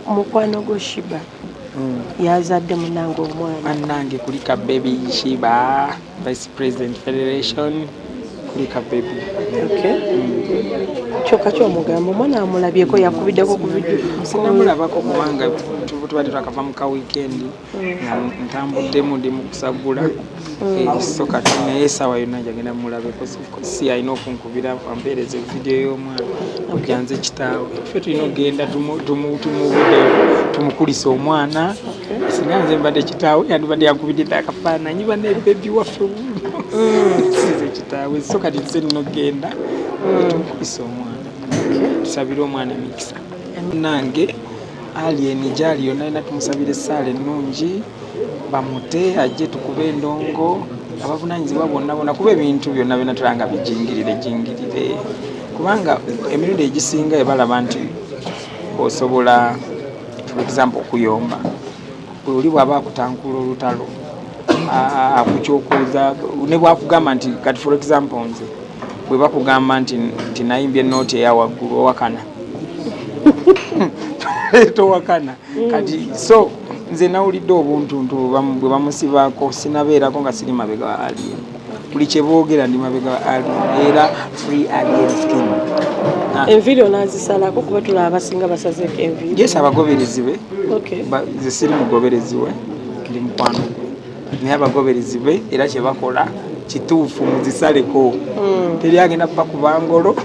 mukwano gwo Shiba yazadde munange omwana annange kulika baby Shiba Vice President Federation kulika baby kyokka ky'omugamba omwana amulabyeko yakubiddeko ku vidiyo sinamulabako kubanga tubadde twakava mu ka weekend nga ntambuddemu ndi mu kusagula so kati naye essaawa yonna njagenda mulabeko si alina okunkubira ampeereza vidiyo y'omwana ogyanze kitaawe ffe tulina okgenda tumukulisa omwana singa nze mbadde kitaawe yandibadde yankubidde akafaananyi banebebi waffe size kitaawe so kati nze nina okgenda tumukulisa omwana tusabire omwana emikisa nange alien gyali yonna alina tumusabire essaala ennungi bamute ajje tukube endongo abavunanyizibwa bonna kuba ebintu byonna byonna tulanga bijingirire kubanga emirundi egisinga balaba nti osobola for example okuyomba oli bw'aba akutankula olutalo akukyokuuza ne bwakugamba nti kati for example nze bwe bakugamba nti nayimbye enooti eyawaggulu owakana towakana kati so nze nawulidde obuntuntu bwe bamusibaako sinabeerako nga siri mabega wa alien buli kyeboogera ndi mabega wa alien era free alien skin enviiri onaazisalako kuba tulaba abasinga basazeeko enviiri yes abagoberezi be ze siri mugoberezi we ndi mukwano gwe naye abagoberezi be era kyebakola kituufu muzisaleko teri agenda kubakuba ngolo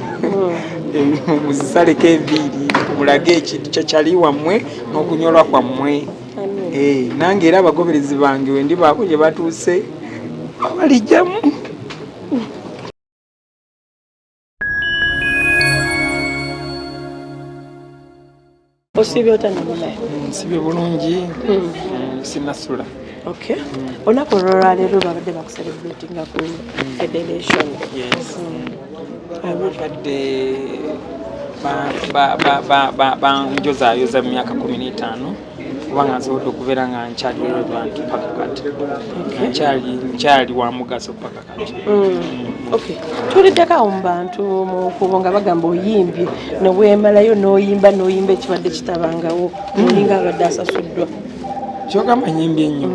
muzisaleko enviiri mulage ekintu kyekyali wammwe n'okunyolwa kwammwe nange era abagoberezi bange wendi baako gye batuuse balijjamu osibye otanamulaye nsibye bulungi sinasula olunaku olwolwaleero babadde bakucelebratinga ku federation abadde banjozaayoza mu myaka 15 kubanga nsobodde okubeera nga nkyali relevant paka kati nkyali wa mugaso paka kati tuliddeko mu bantu mukubo nga bagamba oyimbye neweemalayo n'oyimba ekibadde kitabangawo olinga abadde asasuddwa kyogamba nyimbye ennyo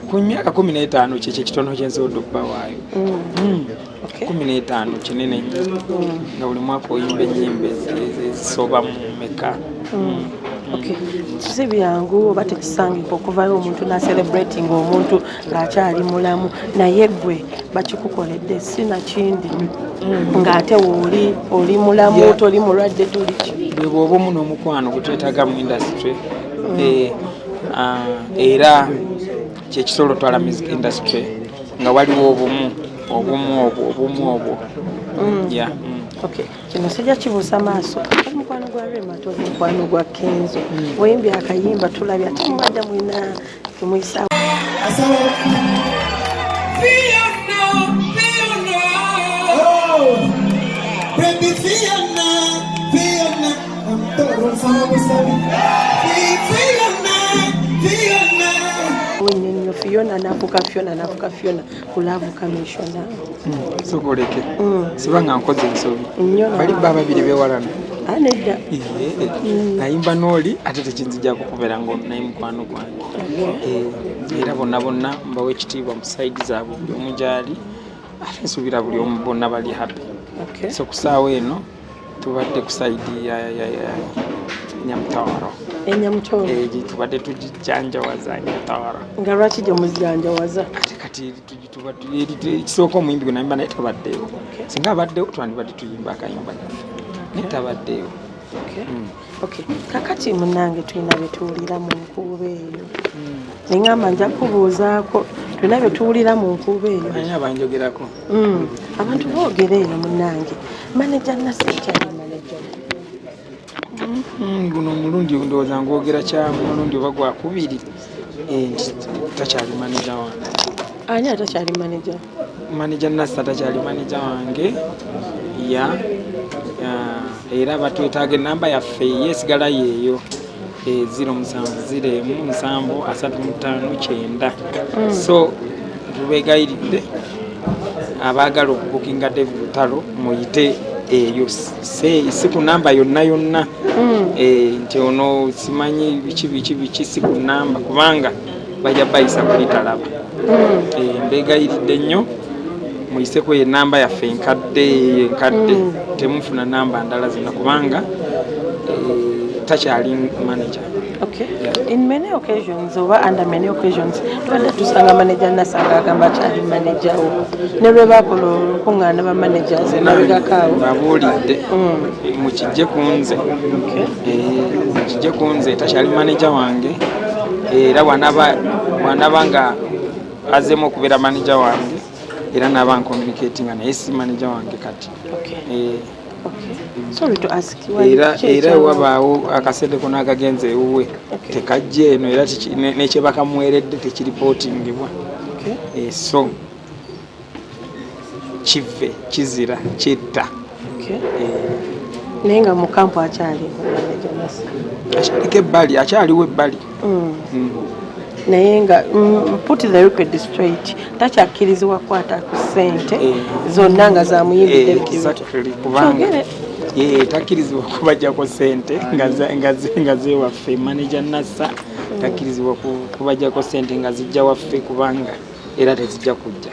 ku myaka 15 kyekyo ekitono kyensobodde okubawaayo 15 kinene nga buli mwaka oyimba ennyimba ezisoba mu meka si byangu oba tekisangika okuvayo omuntu celebrating omuntu ng'akyali mulamu naye gwe bakikukoledde sinakindi ng'ate oli mulamu toli mulwadde tuliki bwe bw'oba omu n'omukwano gwe twetaaga mu industry era kyekisolo twala music industry nga waliwo obumu obwo kino sijja kibuusa maaso omukwano gwa Remato omukwano gwa Kenzo weyimbye akayimba tulabye ate mubadde mwina kimuyisa Fiona nafuka Fiona kulavuka mishona sokoleke sibanga nkoze ensobi bali baba biri bewalana anedda nayimba noli ate tekinzija kukubeera ngo naye mukwano gwange era bonna mbawe ekitiibwa mu side zaabwe omujali ate nsubira buli omu bonna bali happy so kusaawa eno tubadde ku side ya Nyamutawaro Nyamutawaro tubadde tujjanjawaza Nyamutawaro nga lwaki gye muzjanjawaza kati kisooka omuyimbi gwe nayimba naye tabaddeewo singa abaddewo twandibadde tuyimba akayimba naffe naye tabaddeewo kakati munange tulina bye tuwulira mu nkuuba eyo neŋŋamba nja kubuuzaako tulina bye tuwulira mu nkuuba eyo naye abanjogerako abantu boogera eyo munange maneja nasekyali maneja guno omulundi ndowooza ngwogera kyamu omulundi oba gwakubiri takyali maneja wange ani atakyali maneja maneja Nasta takyali maneja wange era batwetaaga enamba yaffe yesigala yeeyo 070173559 so tubegayiridde abaagala okubukinga David Lutalo muyite eyo si ku namba yonna nti ono simanyi biki si ku namba kubanga bajja bayisa kulitalaba mbegayiridde nnyo muyiseko enamba yaffe enkadde temufuna namba ndala zina kubanga takyali manager. Okay. In many occasions, over under many occasions, tubadde tusanga manager nasanga agamba kyali manager wo. Ne lwe bakola olukungaana ba managers emabegakaawo. Babuulidde mukijje kunze. Mukijje kunze takyali manager wange era wanaba nga azemu okubeera manager wange era naba communicating naye si manager wange kati. Sorry to ask you. Era wabaawo akasente kona akagenze ewuwe tekajje eno era nekye bakamuweredde tekiripotingibwa. So kive kizira kitta. Naye nga mu kampu akyali akyaliko ebbali akyaliwo ebbali naye nga put the record straight takyakkirizibwa kukwata ku ssente zonna nga zamuyimbidde kubanga takkirizibwa kubajjako ssente nga zewaffe manager Nassa takkirizibwa kubajjako ssente nga zijja waffe kubanga era tezijja kujja.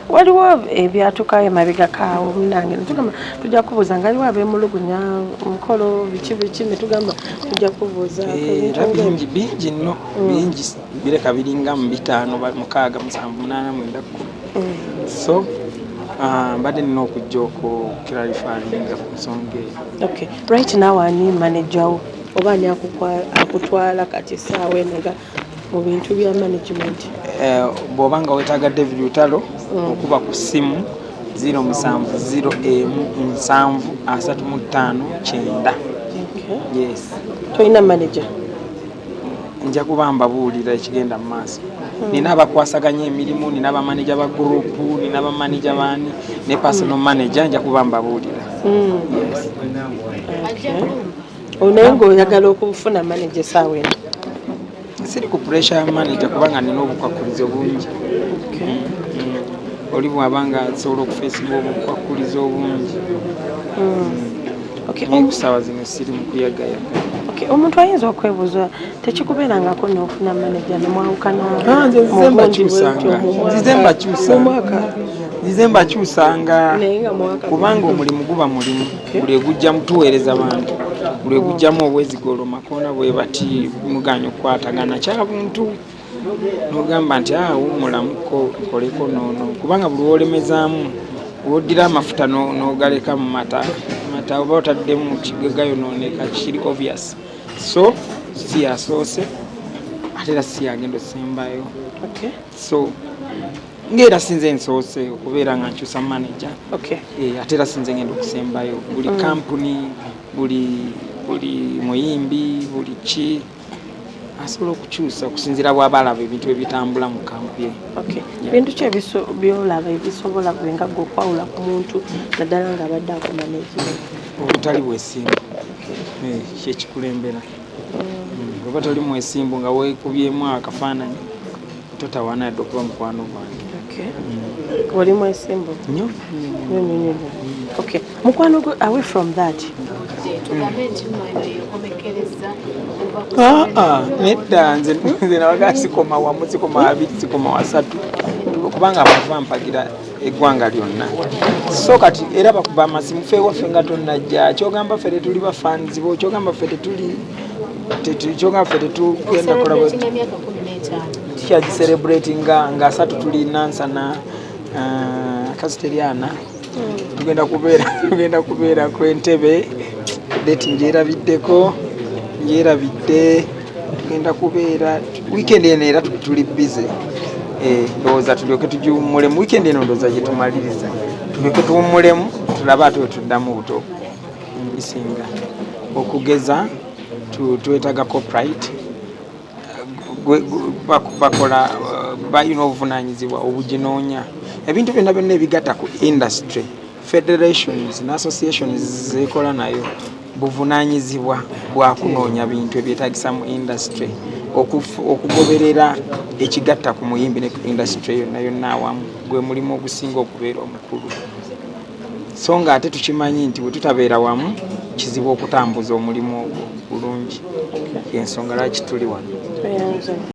Waliwo ebyatukayo emabegakaawo munange netugamba tujja kubuuza nga aliwo abemulugunya mukolo biki netugamba tujja kubuuza bingi nno bingi bireka biringa mu 5 6 7 8 9 10 so mbadde nina okujja okukiralifaringa ku nsonga eyo. Right now ani manager wo oba ani akutwala kati essaawa enega mu bintu bya management? Bw'obanga wetaaga David Lutalo okuba ku ssimu 07073735 yes. Toyina manager? Nja kuba mbabuulira ekigenda mu maaso. Nina abakwasaganya emirimu, nina abamanager ba gurupu, nina abamanager baani ne personal manager nja kuba mbabuulira. Onaye ng'oyagala okufuna manager essaawa eno? Siri ku pressure ya manager kubanga nina obukwakulizo bungi. Oli bw'abanga asobola okufeesinga obukwakulizo bungi. Kusaawa zino siri mu kuyagayaga. Omuntu ayinza okwebuuza tekikubeerangako n'ofuna manager ne mwawukana? Nzize mbakyusanga kubanga omulimu guba mulimu buli egujja mutuweereza bantu buli egujjamu obwezigolo makoona bwe bati muganya okukwatagana kyabuntu n'ogamba nti mulamuko nkoleko noono kubanga buli wolemezaamu woddira amafuta n'ogaleka mu mata oba otaddemu kigega yonooneka kiri obvious. So si yasoose ate era si yagenda osembayo. So ngera sinze nsoose okubeera nga nkyusa manager ate era sinze ngenda okusembayo buli kampuni buli muyimbi buli ki asobola okukyusa okusinziira bw'abalaba ebintu ebitambula mu kampu ye. Bintu ki byolaba ebisobola nga gwe okwawula ku muntu naddala ng'abadde akumanaging? Obutali bwesimbu kyekikulembera. Oba toli mwesimbu nga weekubyemu akafaananyi totawaana yadde okuba mukwano gwange. Oli mwesimbu? Nnyo. Mukwano gwe away from that nedda nze nabaga sikoma wamu sikoma abiri sikoma wasatu kubanga abava mpagira eggwanga lyonna. So kati era bakuba amasimu ffe waffe nga tonnajja kyogamba ffe tetuli bafanzi bo kyogamba ffe kyogamba ffe tetugenda kulaba tukyagiselebratinga nga 3 tuli Nansana Kasteriana tugenda kubeera ku Entebbe date ngyerabiddeko ngyerabidde tugenda kubeera weekend eno era tuli busy ndowooza tulyoke tugiwummulemu weekend eno ndowooza gye tumaliriza tulyoke tuwummulemu tulabe ate wetuddamu buto bisinga okugeza twetaaga copyright bakola balina obuvunaanyizibwa obuginoonya ebintu byonna byonna ebigatta ku industry federations ne associations zekola nayo buvunaanyizibwa bwa kunoonya bintu ebyetaagisa mu industry okugoberera ekigatta ku muyimbi ne industry yonna yonna awamu gwe mulimu ogusinga okubeera omukulu so nga ate tukimanyi nti bwe tutabeera wamu kizibu okutambuza omulimu ogwo bulungi ensonga lwaki tuli wano.